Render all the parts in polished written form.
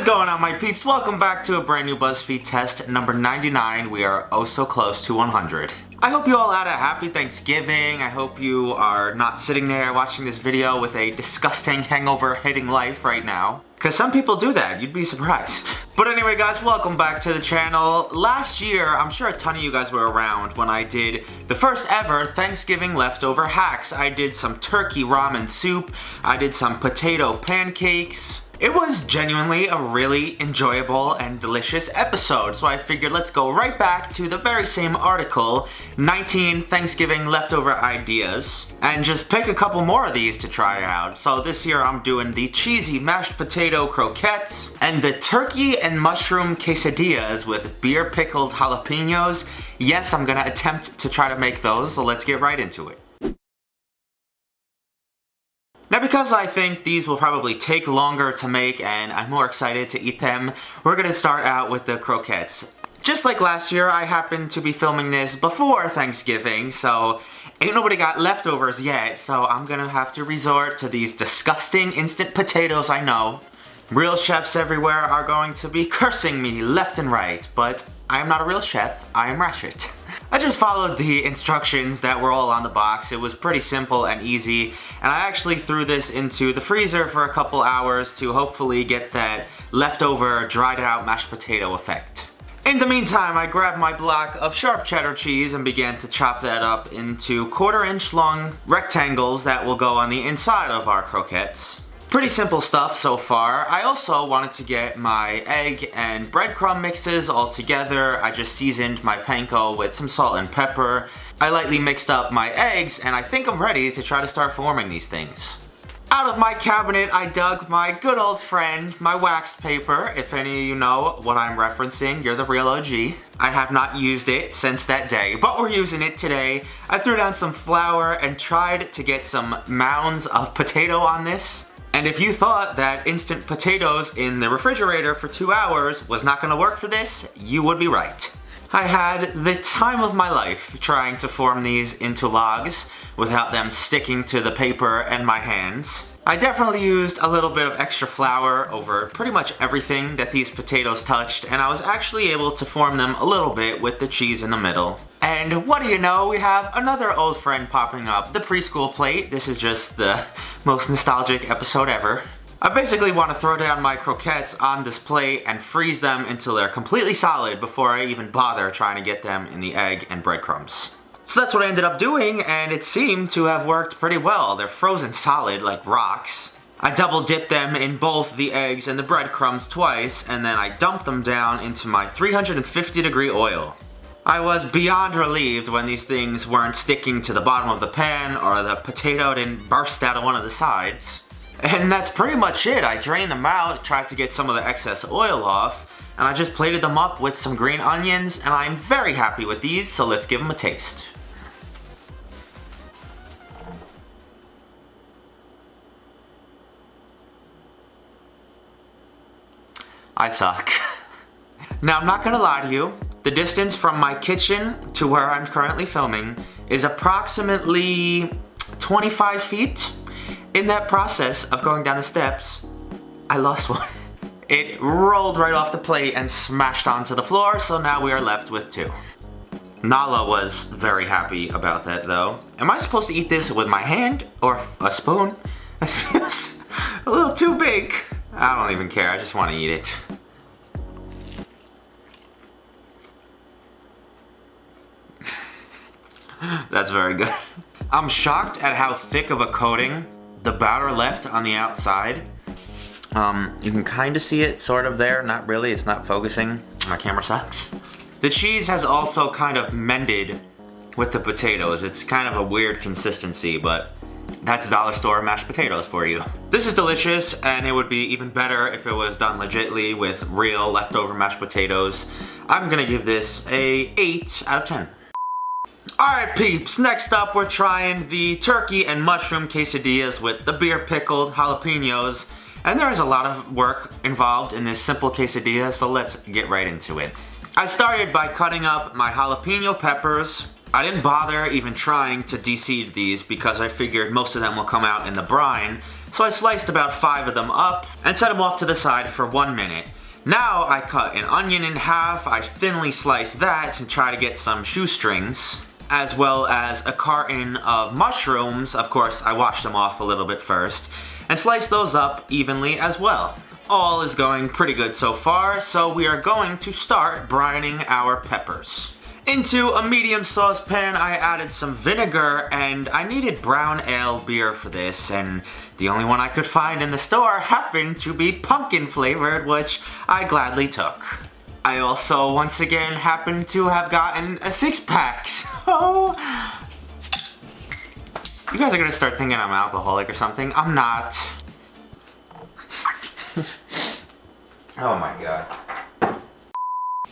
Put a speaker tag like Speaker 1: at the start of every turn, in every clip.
Speaker 1: going on, my peeps? Welcome back to a brand new Buzzfeed test, number 99. We are oh so close to 100. I hope you all had a happy Thanksgiving. I hope you are not sitting there watching this video with a disgusting hangover hitting life right now. Because some people do that, you'd be surprised. But anyway guys, welcome back to the channel. Last year, I'm sure a ton of you guys were around when I did the first ever Thanksgiving leftover hacks. I did some turkey ramen soup, I did some potato pancakes. It was genuinely a really enjoyable and delicious episode, so I figured let's go right back to the very same article, 19 Thanksgiving leftover ideas, and just pick a couple more of these to try out. So this year I'm doing the cheesy mashed potato croquettes and the turkey and mushroom quesadillas with beer pickled jalapenos. Yes, I'm gonna attempt to try to make those, so let's get right into it. Now, because I think these will probably take longer to make and I'm more excited to eat them, we're gonna start out with the croquettes. Just like last year, I happened to be filming this before Thanksgiving, so ain't nobody got leftovers yet, so I'm gonna have to resort to these disgusting instant potatoes I know. Real chefs everywhere are going to be cursing me left and right, but I am not a real chef, I am Ratchet. I just followed the instructions that were all on the box. It was pretty simple and easy, and I actually threw this into the freezer for a couple hours to hopefully get that leftover dried out mashed potato effect. In the meantime, I grabbed my block of sharp cheddar cheese and began to chop that up into 1/4 inch long rectangles that will go on the inside of our croquettes. Pretty simple stuff so far. I also wanted to get my egg and breadcrumb mixes all together. I just seasoned my panko with some salt and pepper. I lightly mixed up my eggs, and I think I'm ready to try to start forming these things. Out of my cabinet, I dug my good old friend, my waxed paper. If any of you know what I'm referencing, you're the real OG. I have not used it since that day, but we're using it today. I threw down some flour and tried to get some mounds of potato on this. And if you thought that instant potatoes in the refrigerator for 2 hours was not gonna work for this, you would be right. I had the time of my life trying to form these into logs without them sticking to the paper and my hands. I definitely used a little bit of extra flour over pretty much everything that these potatoes touched, and I was actually able to form them a little bit with the cheese in the middle. And what do you know, we have another old friend popping up, the preschool plate. This is just the most nostalgic episode ever. I basically want to throw down my croquettes on this plate and freeze them until they're completely solid before I even bother trying to get them in the egg and breadcrumbs. So that's what I ended up doing, and it seemed to have worked pretty well. They're frozen solid like rocks. I double dipped them in both the eggs and the breadcrumbs twice, and then I dumped them down into my 350-degree oil. I was beyond relieved when these things weren't sticking to the bottom of the pan or the potato didn't burst out of one of the sides. And that's pretty much it. I drained them out, tried to get some of the excess oil off, and I just plated them up with some green onions, and I'm very happy with these, so let's give them a taste. I suck. Now, I'm not gonna lie to you. The distance from my kitchen to where I'm currently filming is approximately 25 feet. In that process of going down the steps, I lost one. It rolled right off the plate and smashed onto the floor, so now we are left with 2. Nala was very happy about that though. Am I supposed to eat this with my hand or a spoon? This feels a little too big. I don't even care, I just want to eat it. That's very good. I'm shocked at how thick of a coating the batter left on the outside. You can kind of see it sort of there, not really, it's not focusing. My camera sucks. The cheese has also kind of mended with the potatoes. It's kind of a weird consistency, but that's dollar store mashed potatoes for you. This is delicious, and it would be even better if it was done legitly with real leftover mashed potatoes. I'm gonna give this a 8 out of 10. Alright peeps, next up we're trying the turkey and mushroom quesadillas with the beer pickled jalapenos. And there is a lot of work involved in this simple quesadilla, so let's get right into it. I started by cutting up my jalapeno peppers. I didn't bother even trying to de-seed these because I figured most of them will come out in the brine. So I sliced about 5 of them up and set them off to the side for 1 minute. Now I cut an onion in half, I thinly slice that to try to get some shoestrings, as well as a carton of mushrooms. Of course, I washed them off a little bit first, and slice those up evenly as well. All is going pretty good so far, so we are going to start brining our peppers. Into a medium saucepan, I added some vinegar, and I needed brown ale beer for this, and the only one I could find in the store happened to be pumpkin flavored, which I gladly took. I also, once again, happened to have gotten a 6-pack, so... You guys are gonna start thinking I'm alcoholic or something. I'm not. Oh my god.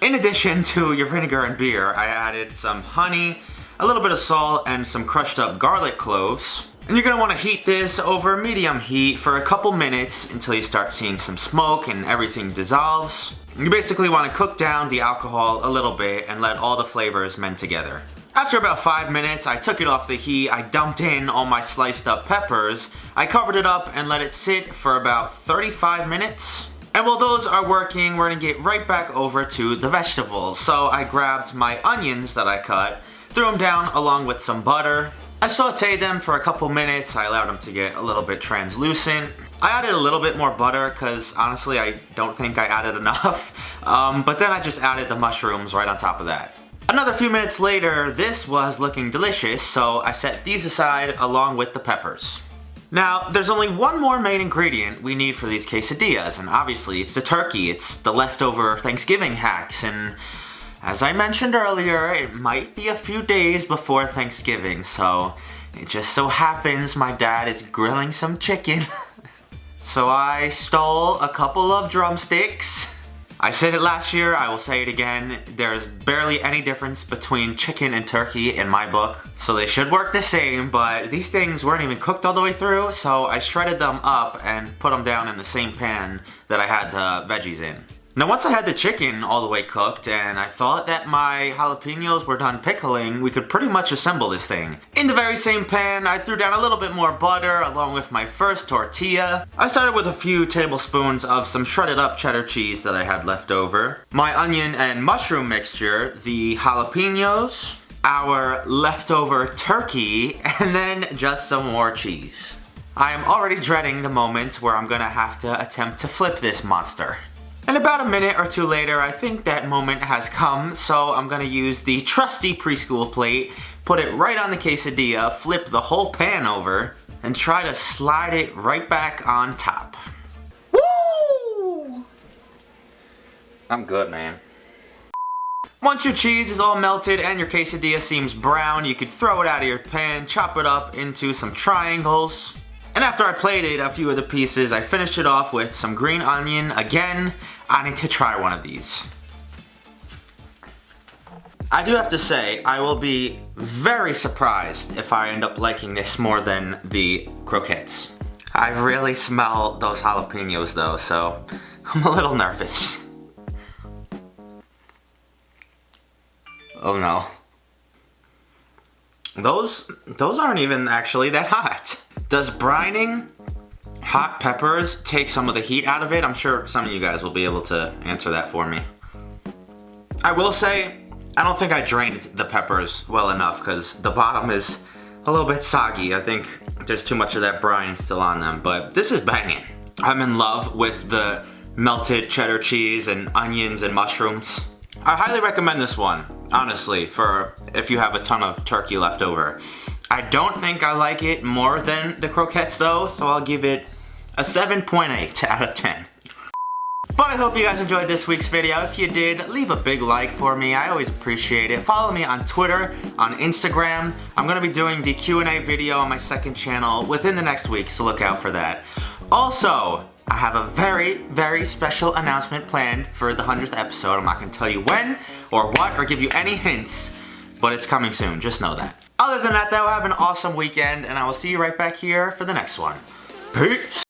Speaker 1: In addition to your vinegar and beer, I added some honey, a little bit of salt, and some crushed up garlic cloves. And you're gonna wanna heat this over medium heat for a couple minutes until you start seeing some smoke and everything dissolves. You basically wanna cook down the alcohol a little bit and let all the flavors mend together. After about 5 minutes, I took it off the heat, I dumped in all my sliced up peppers, I covered it up and let it sit for about 35 minutes. And while those are working, we're gonna get right back over to the vegetables. So I grabbed my onions that I cut, threw them down along with some butter. I sauteed them for a couple minutes, I allowed them to get a little bit translucent. I added a little bit more butter because honestly I don't think I added enough. But then I just added the mushrooms right on top of that. Another few minutes later, this was looking delicious, so I set these aside along with the peppers. Now, there's only one more main ingredient we need for these quesadillas, and obviously it's the turkey. It's the leftover Thanksgiving hacks, and as I mentioned earlier, it might be a few days before Thanksgiving, so it just so happens my dad is grilling some chicken. So I stole a couple of drumsticks. I said it last year, I will say it again, there's barely any difference between chicken and turkey in my book, so they should work the same, but these things weren't even cooked all the way through, so I shredded them up and put them down in the same pan that I had the veggies in. Now once I had the chicken all the way cooked and I thought that my jalapenos were done pickling, we could pretty much assemble this thing. In the very same pan, I threw down a little bit more butter along with my first tortilla. I started with a few tablespoons of some shredded up cheddar cheese that I had left over, my onion and mushroom mixture, the jalapenos, our leftover turkey, and then just some more cheese. I am already dreading the moment where I'm gonna have to attempt to flip this monster. And about a minute or two later, I think that moment has come, so I'm gonna use the trusty preschool plate, put it right on the quesadilla, flip the whole pan over, and try to slide it right back on top. Woo! I'm good, man. Once your cheese is all melted and your quesadilla seems brown, you could throw it out of your pan, chop it up into some triangles. And after I plated a few of the pieces, I finished it off with some green onion. Again, I need to try one of these. I do have to say, I will be very surprised if I end up liking this more than the croquettes. I really smell those jalapenos though, so I'm a little nervous. Oh no. Those aren't even actually that hot. Does brining hot peppers take some of the heat out of it? I'm sure some of you guys will be able to answer that for me. I will say, I don't think I drained the peppers well enough because the bottom is a little bit soggy. I think there's too much of that brine still on them, but this is banging. I'm in love with the melted cheddar cheese and onions and mushrooms. I highly recommend this one, honestly, for if you have a ton of turkey left over. I don't think I like it more than the croquettes though, so I'll give it a 7.8 out of 10. But I hope you guys enjoyed this week's video. If you did, leave a big like for me. I always appreciate it. Follow me on Twitter, on Instagram. I'm gonna be doing the Q&A video on my second channel within the next week, so look out for that. Also, I have a very, very special announcement planned for the 100th episode. I'm not gonna tell you when or what or give you any hints, but it's coming soon, just know that. Other than that though, have an awesome weekend and I will see you right back here for the next one. Peace!